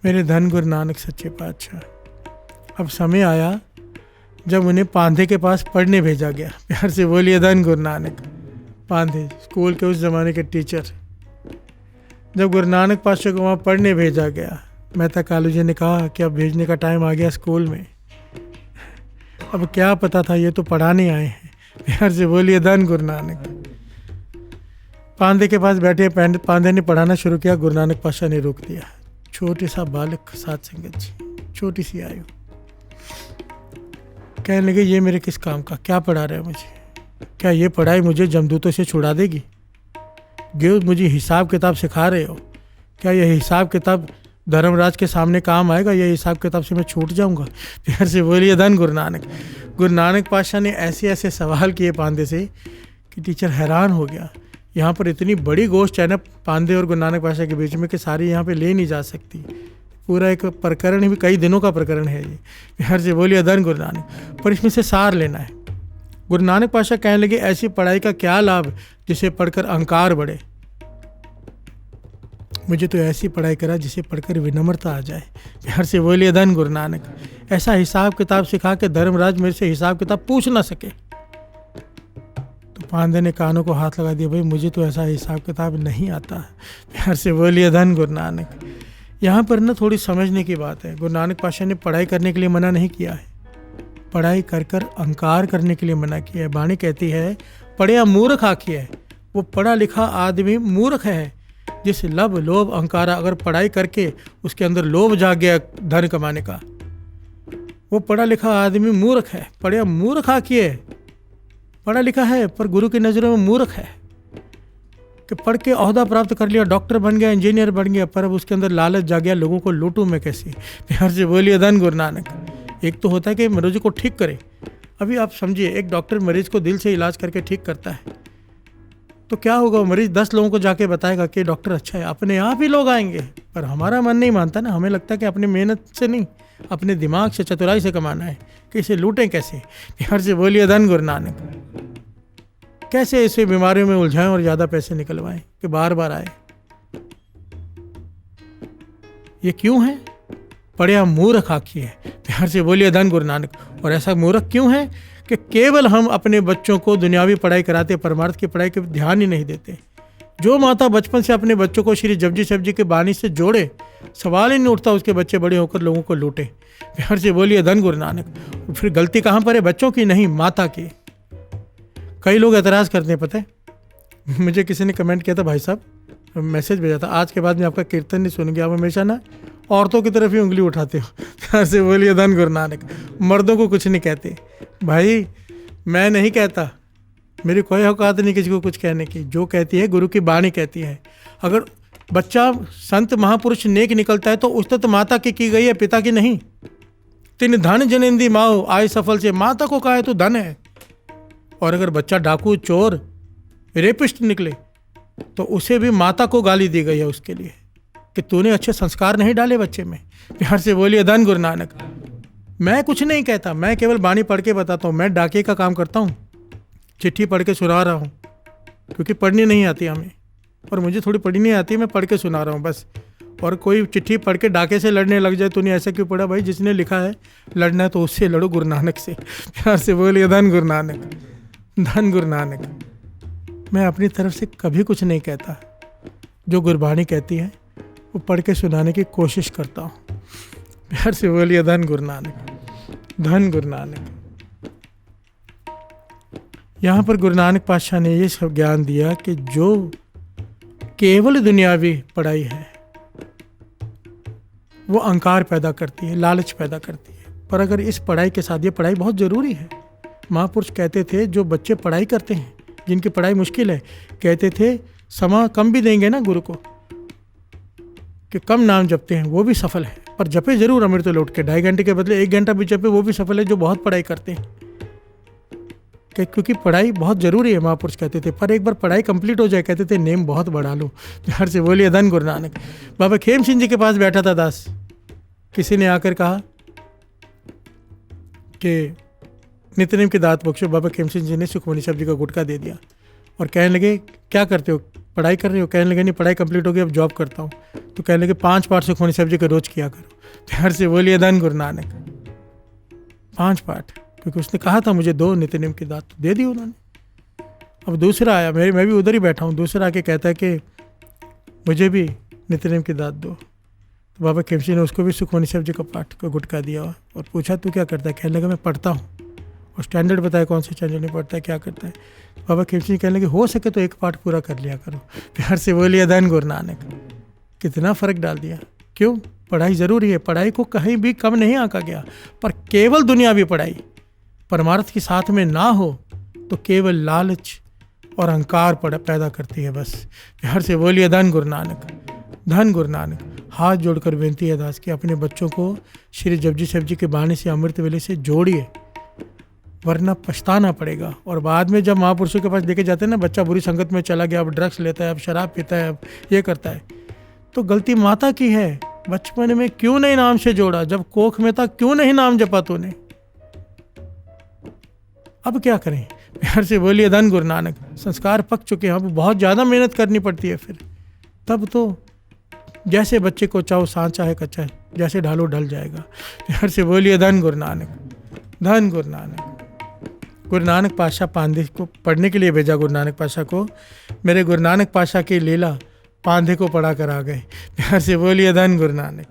मेरे धन गुरु नानक सच्चे पातशाह, अब समय आया जब उन्हें पांधे के पास पढ़ने भेजा गया। प्यार से बोलिए धन गुरु नानक। पांधे स्कूल के उस ज़माने के टीचर, जब गुरु नानक पातशाह को वहाँ पढ़ने भेजा गया, मेहता कालू जी ने कहा कि अब भेजने का टाइम आ गया स्कूल में। अब क्या पता था, ये तो पढ़ाने आए हैं। प्यार से बोलिए धन गुरु नानक। पांधे के पास बैठे पांधे ने पढ़ाना शुरू किया। गुरु नानक पातशाह ने रोक दिया। छोटे सा बालक, साध संगत जी, छोटी सी आयु, कहने लगे ये मेरे किस काम का, क्या पढ़ा रहे हो मुझे? क्या ये पढ़ाई मुझे जमदूतों से छुड़ा देगी? जो मुझे हिसाब किताब सिखा रहे हो, क्या यह हिसाब किताब धर्मराज के सामने काम आएगा? यह हिसाब किताब से मैं छूट जाऊंगा? प्यार से बोलिए धन गुरु नानक। गुरु नानक पातशाह ने ऐसे ऐसे सवाल किए पांधे से कि टीचर हैरान हो गया। यहाँ पर इतनी बड़ी गोष्ट है ना पांधे और गुरु नानक पातशाह के बीच में कि सारी यहाँ पे ले नहीं जा सकती। पूरा एक प्रकरण ही, कई दिनों का प्रकरण है ये। प्यार से बोलिए धन गुरु नानक। पर इसमें से सार लेना है। गुरु नानक पातशाह कहने लगे ऐसी पढ़ाई का क्या लाभ जिसे पढ़कर अहंकार बढ़े? मुझे तो ऐसी पढ़ाई करा जिसे पढ़कर विनम्रता आ जाए। प्यार से बोलिए धन गुरु नानक। ऐसा हिसाब किताब सिखा के धर्मराज मेरे से हिसाब किताब पूछ ना सके। तो पांधे ने कानों को हाथ लगा दिया, भाई मुझे तो ऐसा हिसाब किताब नहीं आता। प्यार से बोलिए धन गुरु नानक। यहाँ पर ना थोड़ी समझने की बात है। गुरु नानक पातशाह ने पढ़ाई करने के लिए मना नहीं किया है, पढ़ाई कर कर अहंकार करने के लिए मना किया है। वाणी कहती है पढ़िया मूर्ख आखी है। वो पढ़ा लिखा आदमी मूर्ख है जिस लब लोभ अहंकार, अगर पढ़ाई करके उसके अंदर लोभ जाग गया धन कमाने का, वो पढ़ा लिखा आदमी मूर्ख है। पढ़िया मूर्ख आखी है, पढ़ा लिखा है पर गुरु की नज़रों में मूर्ख है कि पढ़ के ओहदा प्राप्त कर लिया, डॉक्टर बन गया, इंजीनियर बन गया, पर अब उसके अंदर लालच जाग गया, लोगों को लूटूं मैं कैसे? प्यार से बोलिए धन गुरु नानक। एक तो होता है कि मरीज को ठीक करे। अभी आप समझिए, एक डॉक्टर मरीज को दिल से इलाज करके ठीक करता है तो क्या होगा? मरीज 10 लोगों को जाके बताएगा कि डॉक्टर अच्छा है, अपने आप ही लोग आएंगे। पर हमारा मन नहीं मानता ना, हमें लगता है कि अपनी मेहनत से नहीं, अपने दिमाग से, चतुराई से कमाना है कि इसे लूटें कैसे। प्यार से बोलिए धन गुरु नानक। कैसे इसे बीमारियों में उलझाएं और ज़्यादा पैसे निकलवाएं कि बार बार आए। ये क्यों है? पढ़िया मूर्ख आखी है। प्यार से बोलिए धन गुरु नानक। और ऐसा मूर्ख क्यों है कि केवल हम अपने बच्चों को दुनियावी पढ़ाई कराते, परमार्थ की पढ़ाई के ध्यान ही नहीं देते। जो माता बचपन से अपने बच्चों को श्री जपजी सब्जी की बानी से जोड़े, सवाल ही नहीं उठता उसके बच्चे बड़े होकर लोगों को लूटे। प्यार से बोलिए धन गुरु नानक। फिर गलती कहाँ पर है? बच्चों की नहीं, माता की। कई लोग एतराज़ करते हैं, पता है मुझे किसी ने कमेंट किया था, भाई साहब मैसेज भेजा था, आज के बाद में आपका कीर्तन नहीं सुनूंगी, आप हमेशा ना औरतों की तरफ ही उंगली उठाते हो। प्यार से बोलिए धन गुरु नानक। मर्दों को कुछ नहीं कहते। भाई मैं नहीं कहता, मेरी कोई औकात नहीं किसी को कुछ कहने की। जो कहती है गुरु की बाणी कहती है। अगर बच्चा संत महापुरुष नेक निकलता है तो उस्तत माता की गई है, पिता की नहीं। तिन धन जनिंदी माओ आय सफल से, माता को कहा है तो धन है। और अगर बच्चा डाकू, चोर, रेपिस्ट निकले तो उसे भी माता को गाली दी गई है उसके लिए कि तूने अच्छे संस्कार नहीं डाले बच्चे में। प्यार से बोलिए धन गुरु नानक। मैं कुछ नहीं कहता, मैं केवल बाणी पढ़ के बताता हूँ। मैं डाके का काम करता हूँ, चिट्ठी पढ़ के सुना रहा हूँ, क्योंकि पढ़नी नहीं आती हमें, और मुझे थोड़ी पढ़नी आती है, मैं पढ़ के सुना रहा हूँ बस। और कोई चिट्ठी पढ़ के डाके से लड़ने लग जाए, तूने ऐसा क्यों पढ़ा? भाई जिसने लिखा है लड़ना है तो उससे लड़ो, गुरु नानक से। प्यार से बोलिए धन गुरु नानक। धन गुरु नानक। मैं अपनी तरफ से कभी कुछ नहीं कहता, जो गुरबाणी कहती है वो पढ़ के सुनाने की कोशिश करता हूँ। प्यार से बोलिए धन गुरु नानक। धन गुरु नानक। यहाँ पर गुरु नानक पातशाह ने ये सब ज्ञान दिया कि जो केवल दुनियावी पढ़ाई है वो अहंकार पैदा करती है, लालच पैदा करती है। पर अगर इस पढ़ाई के साथ, ये पढ़ाई बहुत ज़रूरी है। महापुरुष कहते थे जो बच्चे पढ़ाई करते हैं, जिनकी पढ़ाई मुश्किल है, कहते थे समा कम भी देंगे ना गुरु को, कि कम नाम जपते हैं वो भी सफल है, पर जपे जरूर अमृत लौट के। 2.5 घंटे के बदले 1 घंटा भी जपे वो भी सफल है जो बहुत पढ़ाई करते हैं, क्योंकि पढ़ाई बहुत ज़रूरी है, महापुरुष कहते थे। पर एक बार पढ़ाई कंप्लीट हो जाए, कहते थे नेम बहुत बढ़ा लो। प्यार से बोलिए धन गुरु नानक। बाबा खेम सिंह जी के पास बैठा था दास, किसी ने आकर कहा कि नित्यनेम की दात बख्शो। बाबा खेम सिंह जी ने सुखमनी साहब जी का गुटखा दे दिया और कहने लगे क्या करते हो? पढ़ाई कर रही हो? कहने लगे नहीं, पढ़ाई कंप्लीट हो गई, अब जॉब करता हूँ। तो कहने लगे 5 पाठ सुखमनी साहब जी का रोज किया करो। तो हर से बोलिए धन गुरु नानक। 5 पाठ, क्योंकि उसने कहा था मुझे 2 नित्य-नेम की दात, दे दी उन्होंने। अब दूसरा आया, मैं भी उधर ही बैठा हूँ, दूसरा आके कहता है कि मुझे भी नित्य-नेम की दात दो। तो बाबा खेम सिंह ने उसको भी सुखमनी साहब जी का पाठ का गुटका दिया और पूछा तू क्या करता है? कहने लगा मैं पढ़ता हूँ। और स्टैंडर्ड बताया कौन से स्टैंडर्ड में पढ़ता है, क्या करता है। तो बाबा खेम सिंह कहने लगे हो सके तो 1 पाठ पूरा कर लिया करो। प्यार से बोलिए धन गुरु नानक। कितना फ़र्क डाल दिया। क्यों? पढ़ाई ज़रूरी है, पढ़ाई को कहीं भी कम नहीं आंका गया, पर केवल दुनियावी पढ़ाई परमार्थ के साथ में ना हो तो केवल लालच और अहंकार पैदा करती है बस। प्यार से बोलिए धन गुरु नानक, धन गुरु नानक। हाथ जोड़कर बेनती है दास कि अपने बच्चों को श्री जपजी साहब जी के बाणी से, अमृत वेले से जोड़िए, वरना पछताना पड़ेगा। और बाद में जब महापुरुषों के पास लेके जाते हैं ना, बच्चा बुरी संगत में चला गया, अब ड्रग्स लेता है, अब शराब पीता है, अब ये करता है, तो गलती माता की है। बचपन में क्यों नहीं नाम से जोड़ा? जब कोख में था क्यों नहीं नाम जपा तूने? अब क्या करें? प्यार से बोलिए धन गुरु नानक। संस्कार पक चुके हैं, अब बहुत ज़्यादा मेहनत करनी पड़ती है फिर। तब तो जैसे बच्चे को चाहो सांचा है कच्चा है, जैसे ढालो ढल जाएगा। प्यार से बोलिए धन गुरु नानक, धन गुरु नानक। गुरु नानक पातशाह पांधे को पढ़ने के लिए भेजा। गुरु नानक पातशाह को मेरे गुरु नानक पातशाह की लीला पांधे को पढ़ा कर आ गए। प्यार से बोलिए धन गुरु नानक।